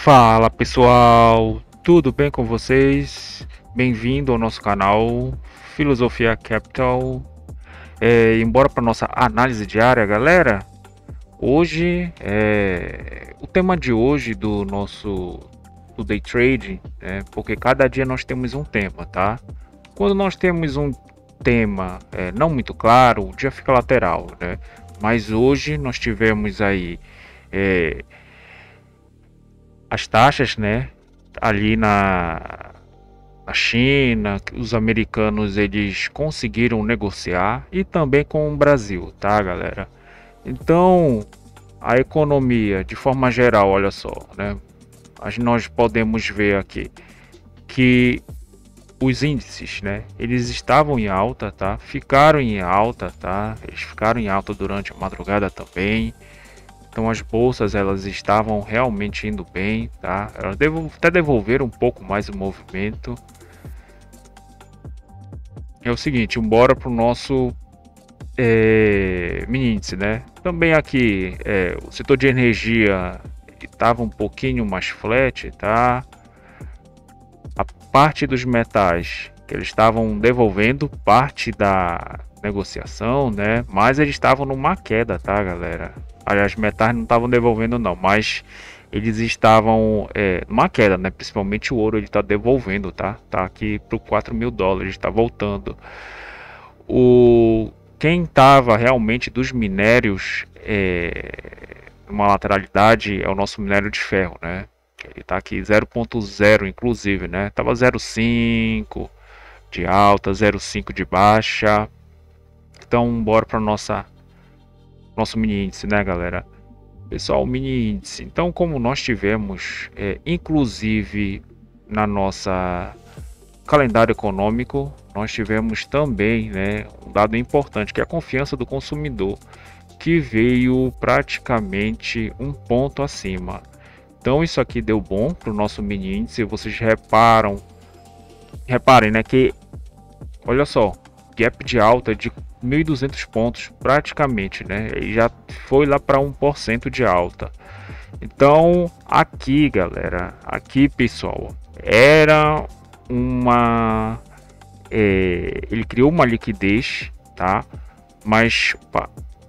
Fala pessoal, tudo bem com vocês? Bem-vindo ao nosso canal Filosofia Capital. Embora para nossa análise diária, galera, hoje o tema de hoje do day trading, porque cada dia nós temos um tema, tá? Quando nós temos um tema não muito claro, o dia fica lateral, né? Mas hoje nós tivemos aí as taxas, né, ali na China, os americanos eles conseguiram negociar e também com o Brasil, tá, galera? Então, a economia, de forma geral, olha só, né? Nós podemos ver aqui que os índices, né, eles estavam em alta, tá? Ficaram em alta, tá? Eles ficaram em alta durante a madrugada também. Então as bolsas elas estavam realmente indo bem, tá? Elas até devolveram um pouco mais o movimento. É o seguinte, bora para o nosso mini índice, né? Também aqui o setor de energia estava um pouquinho mais flat, tá? A parte dos metais que eles estavam devolvendo parte da negociação, né? Mas eles estavam numa queda, tá, galera? Aliás, metais não estavam devolvendo não, mas eles estavam numa queda, né? Principalmente o ouro ele está devolvendo, tá? Tá aqui para $4.000, está voltando. Quem estava realmente dos minérios numa lateralidade é o nosso minério de ferro, né? Ele está aqui 0.0 inclusive, né? Tava 0.5 de alta, 0.5 de baixa. Então bora para nosso mini índice, né, galera? Pessoal, mini índice. Então, como nós tivemos, inclusive na nossa calendário econômico, nós tivemos também, né, um dado importante que é a confiança do consumidor, que veio praticamente um ponto acima. Então, isso aqui deu bom para o nosso mini índice. Vocês reparem, né, que olha só, gap de alta de 1.200 pontos praticamente, né? E já foi lá para 1% de alta. Então, aqui, galera, aqui, pessoal, era uma ele criou uma liquidez, tá? Mas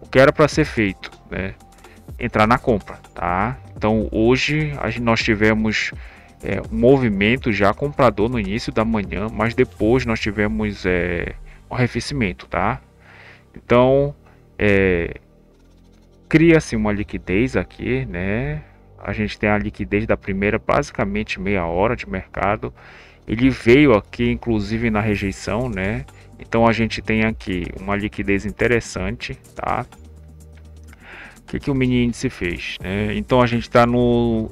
o que era para ser feito, né? Entrar na compra, tá? Então, hoje nós tivemos um movimento já comprador no início da manhã, mas depois nós tivemos um arrefecimento, tá? Então, cria-se uma liquidez aqui, né? A gente tem a liquidez da primeira, basicamente meia hora de mercado. Ele veio aqui, inclusive, na rejeição, né? Então, a gente tem aqui uma liquidez interessante, tá? O que o mini índice fez, né? Então, a gente está no...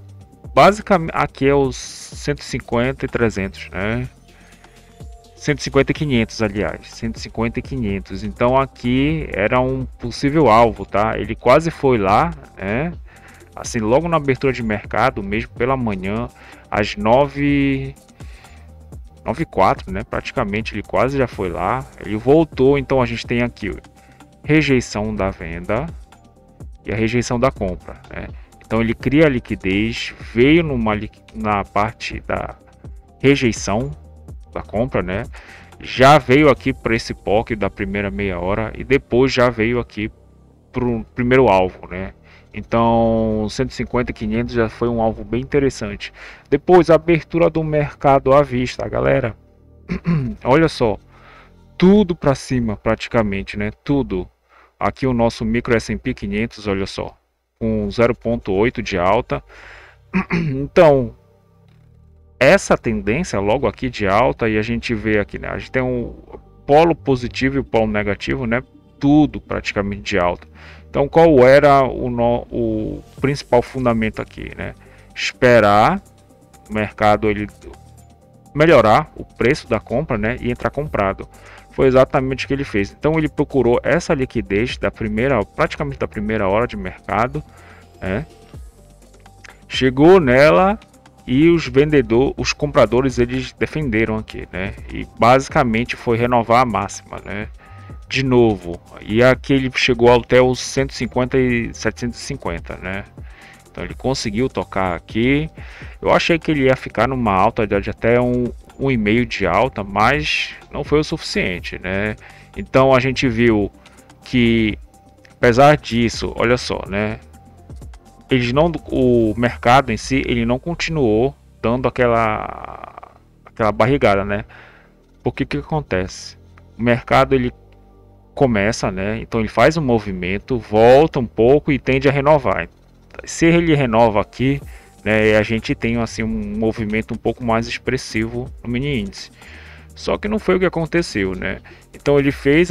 Basicamente, aqui é os 150 e 300, né? 150 e 500, aliás, 150 e 500. Então aqui era um possível alvo, tá? Ele quase foi lá, né? Assim, logo na abertura de mercado, mesmo pela manhã, às 9h04, né? Praticamente ele quase já foi lá. Ele voltou, então a gente tem aqui rejeição da venda e a rejeição da compra, né? Então ele cria a liquidez, veio na parte da rejeição da compra, né? Já veio aqui para esse POC da primeira meia hora e depois já veio aqui para o primeiro alvo, né? Então 150 e 500 já foi um alvo bem interessante. Depois a abertura do mercado à vista, galera. Olha só, tudo para cima praticamente, né? Tudo. Aqui o nosso micro S&P 500, olha só, com 0.8 de alta. Então essa tendência logo aqui de alta, e a gente vê aqui, né? A gente tem um polo positivo e o polo negativo, né? Tudo praticamente de alta. Então qual era o principal fundamento aqui, né? Esperar o mercado ele melhorar o preço da compra, né? E entrar comprado. Foi exatamente o que ele fez. Então ele procurou essa liquidez praticamente da primeira hora de mercado, né? Chegou nela. E os compradores, eles defenderam aqui, né? E basicamente foi renovar a máxima, né? De novo. E aqui ele chegou até os 150 e 750, né? Então ele conseguiu tocar aqui. Eu achei que ele ia ficar numa alta de até 1,5 de alta, mas não foi o suficiente, né? Então a gente viu que, apesar disso, olha só, né? Eles não, o mercado em si, ele não continuou dando aquela barrigada, né? Porque que acontece? O mercado ele começa, né? Então ele faz um movimento, volta um pouco e tende a renovar. Se ele renova aqui, né, a gente tem assim um movimento um pouco mais expressivo no mini índice. Só que não foi o que aconteceu, né? Então ele fez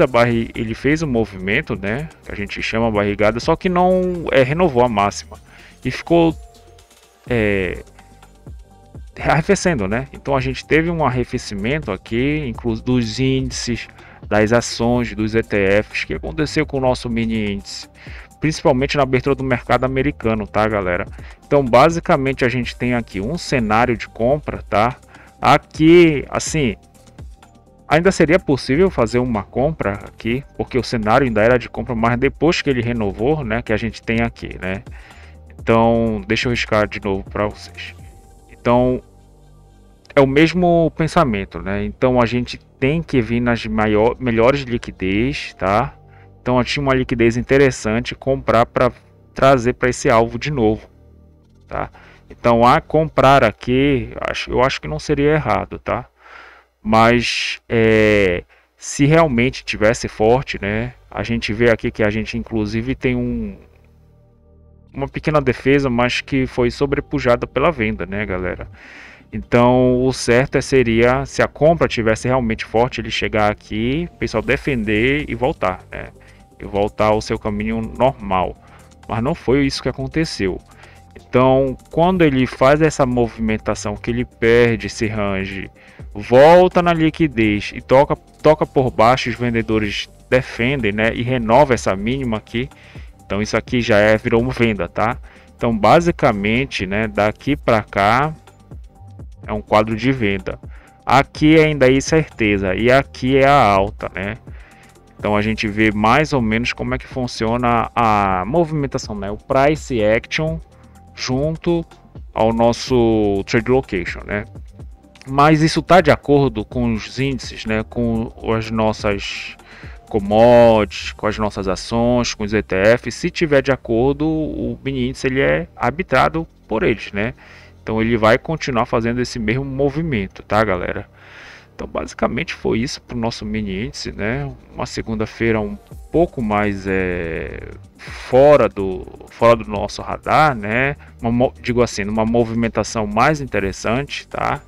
ele fez o movimento, né, que a gente chama barrigada, só que não renovou a máxima e ficou arrefecendo, né? Então a gente teve um arrefecimento aqui, inclusive dos índices, das ações, dos ETFs, que aconteceu com o nosso mini índice, principalmente na abertura do mercado americano, tá, galera? Então basicamente a gente tem aqui um cenário de compra, tá? Aqui, assim, ainda seria possível fazer uma compra aqui, porque o cenário ainda era de compra, mas depois que ele renovou, né, que a gente tem aqui, né? Então, deixa eu riscar de novo para vocês. Então, é o mesmo pensamento, né? Então, a gente tem que vir nas melhores liquidez, tá? Então, eu tinha uma liquidez interessante, comprar para trazer para esse alvo de novo, tá? Então, a comprar aqui, eu acho que não seria errado, tá? Mas se realmente tivesse forte, né? A gente vê aqui que a gente inclusive tem uma pequena defesa, mas que foi sobrepujada pela venda, né, galera? Então o certo seria, se a compra tivesse realmente forte, ele chegar aqui, o pessoal defender e voltar, né? E voltar ao seu caminho normal. Mas não foi isso que aconteceu. Então, quando ele faz essa movimentação, que ele perde esse range, volta na liquidez e toca por baixo, os vendedores defendem, né, e renova essa mínima aqui. Então isso aqui já virou uma venda, tá? Então basicamente, né, daqui para cá é um quadro de venda. Aqui ainda é incerteza e aqui é a alta, né? Então a gente vê mais ou menos como é que funciona a movimentação, né? O price action junto ao nosso trade location, né? Mas isso está de acordo com os índices, né? Com as nossas commodities, com as nossas ações, com os ETFs. Se tiver de acordo, o mini índice ele é arbitrado por eles, né? Então ele vai continuar fazendo esse mesmo movimento, tá, galera? Então basicamente foi isso para o nosso mini índice, né? Uma segunda-feira um pouco mais fora do nosso radar, né? Digo assim, uma movimentação mais interessante, tá?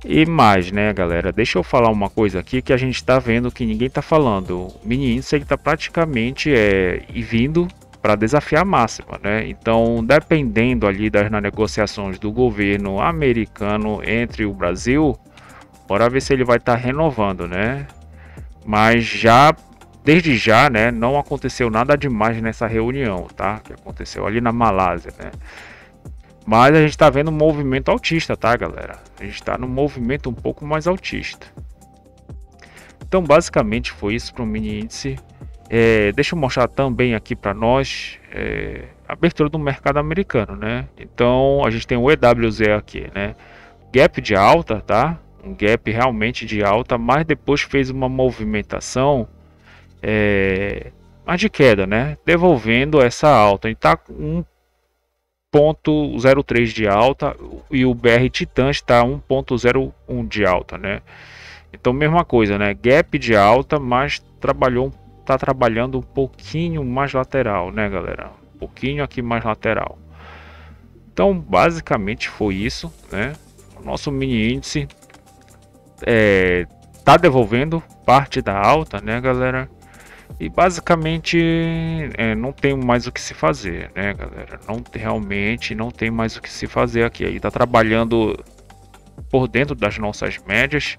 E mais, né, galera? Deixa eu falar uma coisa aqui que a gente está vendo que ninguém está falando. O mini índice ele está praticamente vindo para desafiar a máxima, né? Então, dependendo ali das negociações do governo americano entre o Brasil, bora ver se ele vai estar renovando, né? Mas desde já, né, não aconteceu nada demais nessa reunião, tá? Que aconteceu ali na Malásia, né? Mas a gente está vendo um movimento altista, tá, galera? A gente está num movimento um pouco mais altista. Então, basicamente, foi isso para o mini índice. Deixa eu mostrar também aqui para nós a abertura do mercado americano, né? Então, a gente tem o EWZ aqui, né? Gap de alta, tá? Um gap realmente de alta, mas depois fez uma movimentação mais de queda, né? Devolvendo essa alta. E tá com 1,03 de alta e o BR Titan está 1,01 de alta, né? Então mesma coisa, né? Gap de alta, mas tá trabalhando um pouquinho mais lateral, né, galera? Um pouquinho aqui mais lateral. Então basicamente foi isso, né? O nosso mini índice tá devolvendo parte da alta, né, galera? E basicamente não tem mais o que se fazer, né, galera? Realmente não tem mais o que se fazer aqui. Ele está trabalhando por dentro das nossas médias,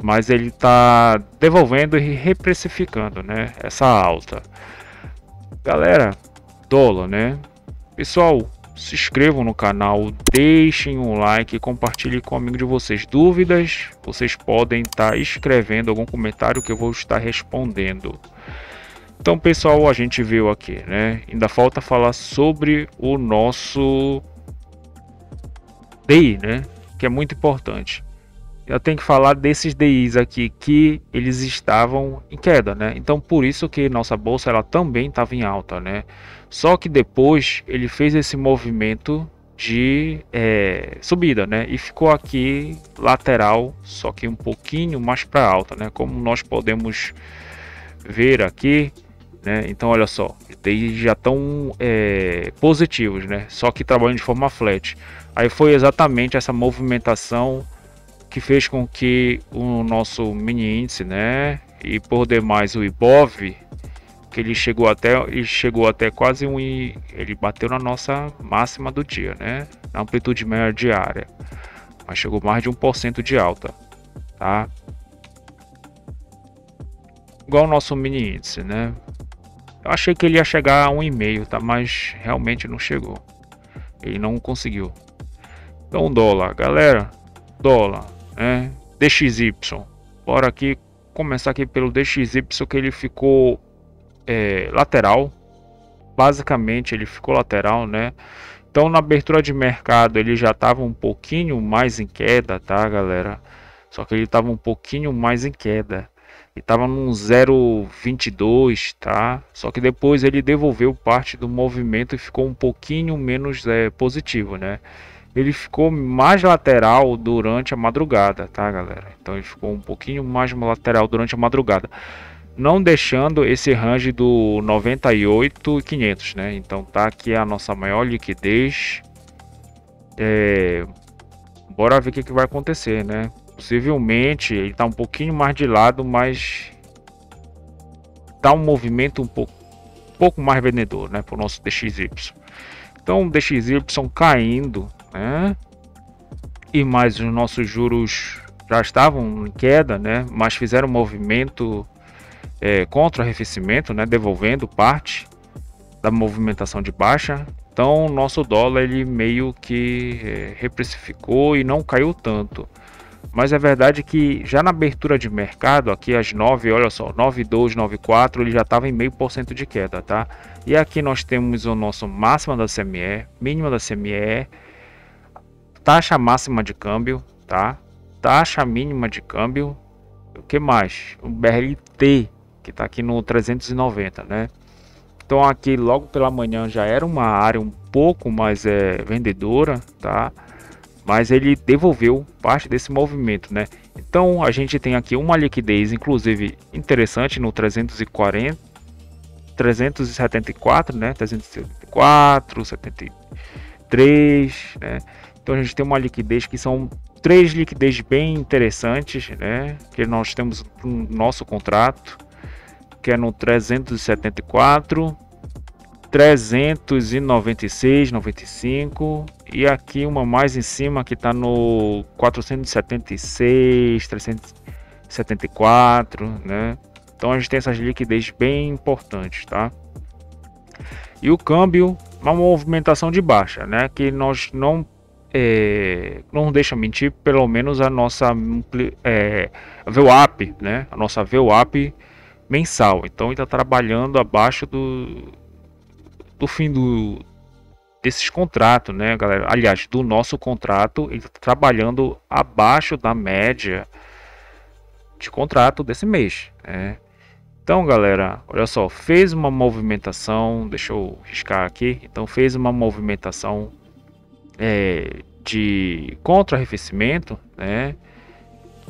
mas ele está devolvendo e reprecificando, né, essa alta. Galera, dólar, né? Pessoal, se inscrevam no canal, deixem um like, compartilhem com um amigo de vocês. Dúvidas, vocês podem estar escrevendo algum comentário que eu vou estar respondendo. Então, pessoal, a gente viu aqui, né? Ainda falta falar sobre o nosso DI, né? Que é muito importante. Eu tenho que falar desses DIs aqui que eles estavam em queda, né? Então, por isso que nossa bolsa ela também estava em alta, né? Só que depois ele fez esse movimento de subida, né? E ficou aqui lateral, só que um pouquinho mais para alta, né? Como nós podemos ver aqui, né? Então olha só, eles já estão positivos, né? Só que trabalhando de forma flat. Aí foi exatamente essa movimentação que fez com que o nosso mini índice, né? E por demais o Ibov, que ele chegou até quase ele bateu na nossa máxima do dia, né? Na amplitude média diária, mas chegou mais de 1% de alta, tá? Igual o nosso mini índice, né? Eu achei que ele ia chegar a 1,5, tá? Mas realmente não chegou. Ele não conseguiu. Então dólar, galera, dólar, né? DXY. Bora aqui começar aqui pelo DXY, que ele ficou lateral. Basicamente ele ficou lateral, né? Então na abertura de mercado ele já estava um pouquinho mais em queda, tá, galera? Só que ele estava um pouquinho mais em queda. E estava num 0,22, tá? Só que depois ele devolveu parte do movimento e ficou um pouquinho menos positivo, né? Ele ficou mais lateral durante a madrugada, tá, galera? Então ele ficou um pouquinho mais lateral durante a madrugada, não deixando esse range do 98,500, né? Então tá aqui a nossa maior liquidez. Bora ver o que vai acontecer, né? Possivelmente ele tá um pouquinho mais de lado, mas tá um movimento um pouco mais vendedor, né, para o nosso DXY. Então DXY caindo, né? E mais os nossos juros já estavam em queda, né? Mas fizeram um movimento contra arrefecimento, né? Devolvendo parte da movimentação de baixa. Então nosso dólar ele meio que reprecificou e não caiu tanto. Mas é verdade que já na abertura de mercado, aqui às 9, olha só, 9,2, 9,4, ele já estava em 0,5% de queda, tá? E aqui nós temos o nosso máxima da CME, mínima da CME, taxa máxima de câmbio, tá? Taxa mínima de câmbio, o que mais? O BRT, que está aqui no 390, né? Então aqui logo pela manhã já era uma área um pouco mais vendedora, tá? Mas ele devolveu parte desse movimento, né? Então a gente tem aqui uma liquidez inclusive interessante no 340, 374, né? 374, 73, né? Então a gente tem uma liquidez que são três liquidez bem interessantes, né? Que nós temos no nosso contrato, que é no 374, 396, 95 e aqui uma mais em cima que está no 476, 374, né? Então a gente tem essas liquidez bem importantes, tá? E o câmbio, uma movimentação de baixa, né? Que nós não deixa mentir, pelo menos a nossa VWAP, né? A nossa VWAP mensal. Então ele está trabalhando abaixo do fim desses contratos, né, galera? Aliás, do nosso contrato, ele está trabalhando abaixo da média de contrato desse mês, né? Então, galera, olha só, fez uma movimentação, deixa eu riscar aqui. Então, fez uma movimentação de contra-arrefecimento, né?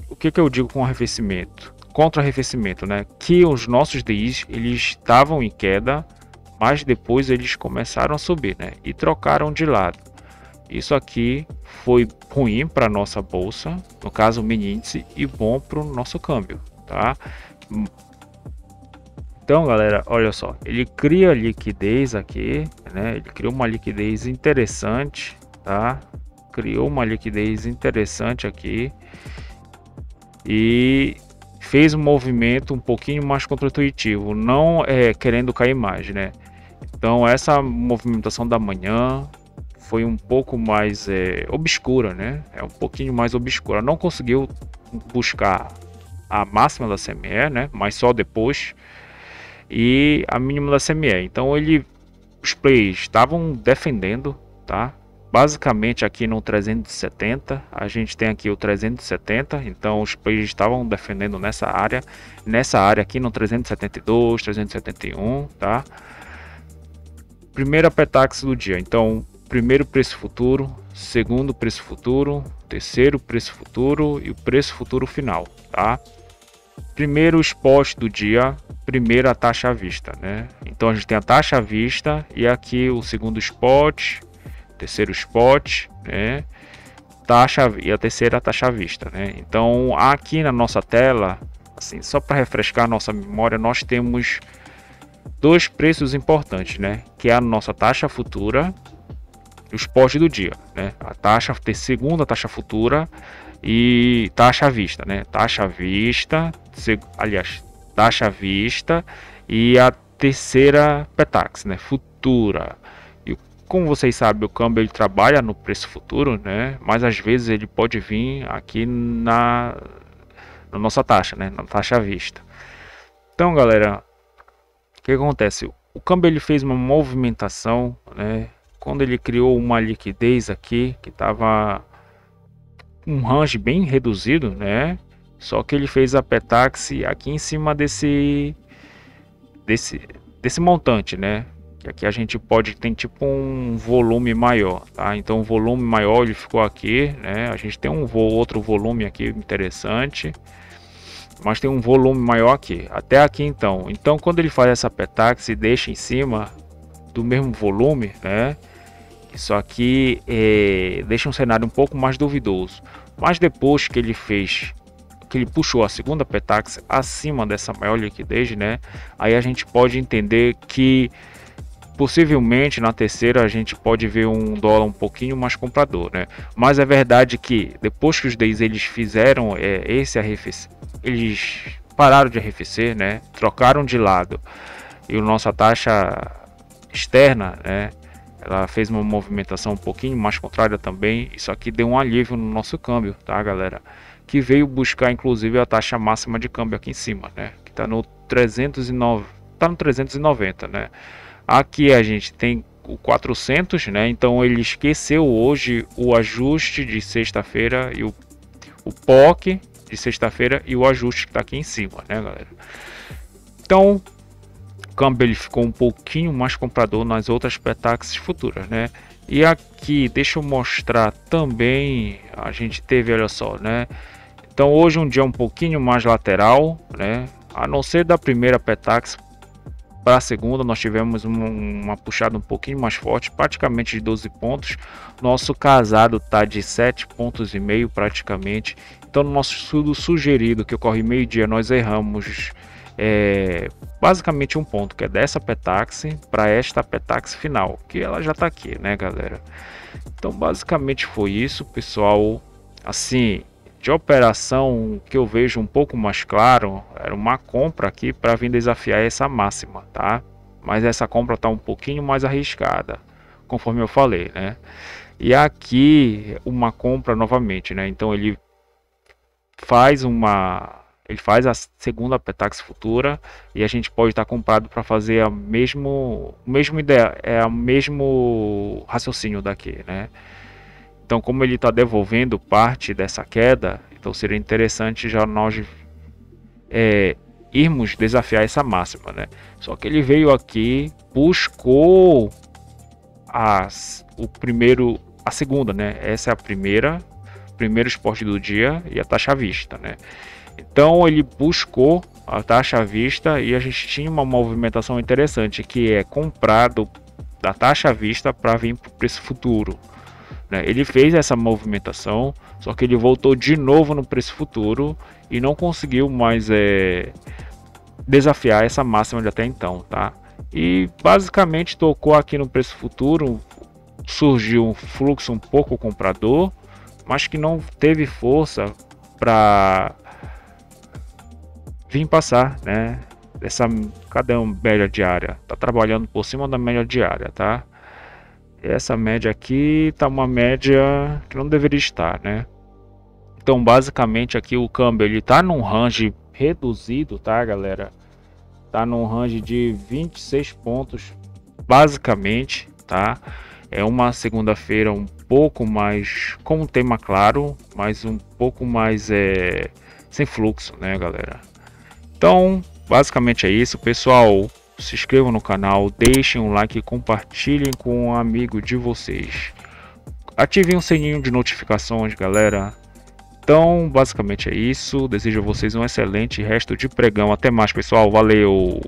O que eu digo com arrefecimento? Contra-arrefecimento, né? Que os nossos DIs eles estavam em queda, mas depois eles começaram a subir, né? E trocaram de lado. Isso aqui foi ruim para nossa bolsa, no caso o mini índice, e bom para o nosso câmbio, tá? Então, galera, olha só, ele cria liquidez aqui, né? Ele criou uma liquidez interessante, tá? Criou uma liquidez interessante aqui e fez um movimento um pouquinho mais contra-intuitivo, não querendo cair mais, né? Então essa movimentação da manhã foi um pouco mais obscura, né? É um pouquinho mais obscura. Não conseguiu buscar a máxima da CME, né? Mas só depois. e a mínima da CME. Então os players estavam defendendo, tá? Basicamente aqui no 370, a gente tem aqui o 370, então os players estavam defendendo nessa área aqui no 372, 371, tá? Primeira Petax do dia, então primeiro preço futuro, segundo preço futuro, terceiro preço futuro e o preço futuro final, tá? Primeiro spot do dia, primeira taxa à vista, né? Então a gente tem a taxa à vista e aqui o segundo spot, terceiro spot, né? Taxa e a terceira taxa à vista, né? Então aqui na nossa tela, assim, só para refrescar a nossa memória, nós temos dois preços importantes, né? Que é a nossa taxa futura, o spot do dia, né? A taxa, segunda taxa futura e taxa à vista, né? Taxa à vista, aliás, taxa à vista e a terceira Petax, né? Futura. E como vocês sabem, o câmbio ele trabalha no preço futuro, né? Mas às vezes ele pode vir aqui na nossa taxa, né? Na taxa à vista. Então, galera, o que acontece? O câmbio ele fez uma movimentação, né? Quando ele criou uma liquidez aqui que estava um range bem reduzido, né? Só que ele fez a Petax aqui em cima desse montante, né? Que aqui a gente pode ter tipo um volume maior, tá? Então o volume maior ele ficou aqui, né? A gente tem outro volume aqui interessante, mas tem um volume maior aqui, até aqui então. Então quando ele faz essa Petax e deixa em cima do mesmo volume, né? Isso aqui deixa um cenário um pouco mais duvidoso. Mas depois que ele puxou a segunda Petax acima dessa maior liquidez, né? Aí a gente pode entender que possivelmente na terceira a gente pode ver um dólar um pouquinho mais comprador, né? Mas é verdade que depois que os DEIs eles fizeram esse arrefecer, eles pararam de arrefecer, né? Trocaram de lado e a nossa taxa externa, né? Ela fez uma movimentação um pouquinho mais contrária também. Isso aqui deu um alívio no nosso câmbio, tá, galera? Que veio buscar inclusive a taxa máxima de câmbio aqui em cima, né? Que tá no 309, tá no 390, né? Aqui a gente tem o 400, né? Então ele esqueceu hoje o ajuste de sexta-feira e o POC de sexta-feira e o ajuste que tá aqui em cima, né, galera? Então o câmbio ele ficou um pouquinho mais comprador nas outras Petax futuras, né? E aqui, deixa eu mostrar também, a gente teve, olha só, né? Então hoje um dia um pouquinho mais lateral, né? A não ser da primeira Petax para a segunda, nós tivemos uma puxada um pouquinho mais forte, praticamente de 12 pontos. Nosso casado tá de 7,5 pontos praticamente. Então no nosso estudo sugerido, que ocorre meio-dia, nós erramos basicamente um ponto, que é dessa Petax para esta Petax final, que ela já está aqui, né, galera? Então basicamente foi isso, pessoal. Assim, de operação que eu vejo um pouco mais claro, era uma compra aqui para vir desafiar essa máxima, tá? Mas essa compra tá um pouquinho mais arriscada, conforme eu falei, né? E aqui uma compra novamente, né? Então ele faz a segunda Petax futura e a gente pode estar comprado para fazer o mesmo raciocínio daqui, né? Então, como ele está devolvendo parte dessa queda, então seria interessante já nós irmos desafiar essa máxima, né? Só que ele veio aqui, buscou a segunda, né? Essa é a primeiro esporte do dia e a taxa à vista, né? Então ele buscou a taxa à vista e a gente tinha uma movimentação interessante, que é comprado da taxa à vista para vir para o preço futuro, né? Ele fez essa movimentação, só que ele voltou de novo no preço futuro e não conseguiu mais desafiar essa máxima de até então, tá? E basicamente tocou aqui no preço futuro, surgiu um fluxo um pouco comprador, mas que não teve força para vir passar, né? Cadê a média diária? Tá trabalhando por cima da média diária, tá? Essa média aqui tá uma média que não deveria estar, né? Então basicamente aqui o câmbio ele tá num range reduzido, tá, galera? tá num range de 26 pontos, basicamente, tá? É uma segunda-feira um pouco mais com um tema claro, mas um pouco mais sem fluxo, né, galera? Então, basicamente é isso, pessoal. Se inscrevam no canal, deixem um like e compartilhem com um amigo de vocês. Ativem o sininho de notificações, galera. Então, basicamente é isso. Desejo a vocês um excelente resto de pregão. Até mais, pessoal. Valeu!